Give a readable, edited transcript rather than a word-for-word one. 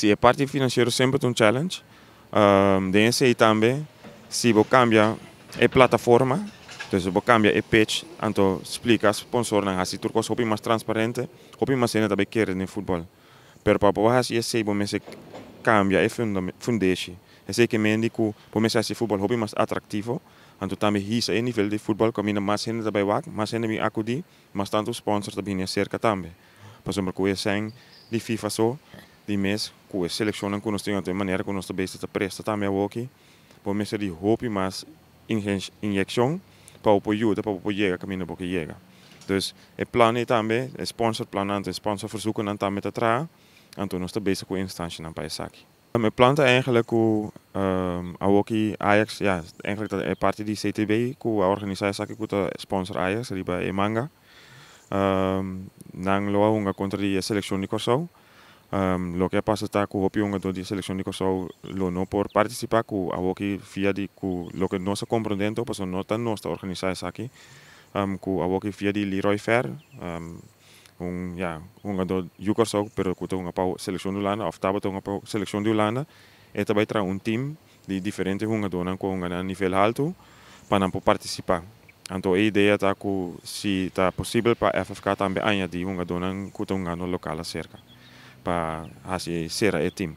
Sim, a parte financeira sempre é um challenge. Dense aí também, se você cambia a plataforma, então se você cambia a pitch, então explica sponsor na assim, turcos hopi mais transparente, hopi mais cena também quer no futebol. Pero para você sei você cambia a fundation. É sei que mendi que você assim futebol hopi mais atrativo, então também hisa a nível de futebol combina mais cena também wak, mais cena me acudi, mas tanto sponsor também cerca também. Por exemplo, que é sem de FIFA só die mês que selecionam que nós temos de maneira que nós também se presta também o aqui por mês de hope mas injeção para o ajuda para o chegar caminho para o chegar então o plano também o sponsor planando sponsor verzoeken também te trazer então nós também com instância na país aqui meu plano é eigenlijk que aqui Ajax ja eigenlijk é parte de CTB que a organização aqui que sponsor Ajax riba e manga nang loa hunga contra a seleção de Kosovo. Lo que pasa está que o opinião de seleção de Kosovo lo não por participar que a aqui via de que lo que nós compreendendo pues não está nossa organização aqui que a aqui via de Leroy Fer jogador de Kosovo pero que tem uma seleção de Holanda of tava tem uma seleção de Holanda e também traz time de diferentes jogadores com um nível alto para não participar. Então a ideia está que se está possível para a FFK também añadir jogadores que estão no local cerca para fazer ser o time.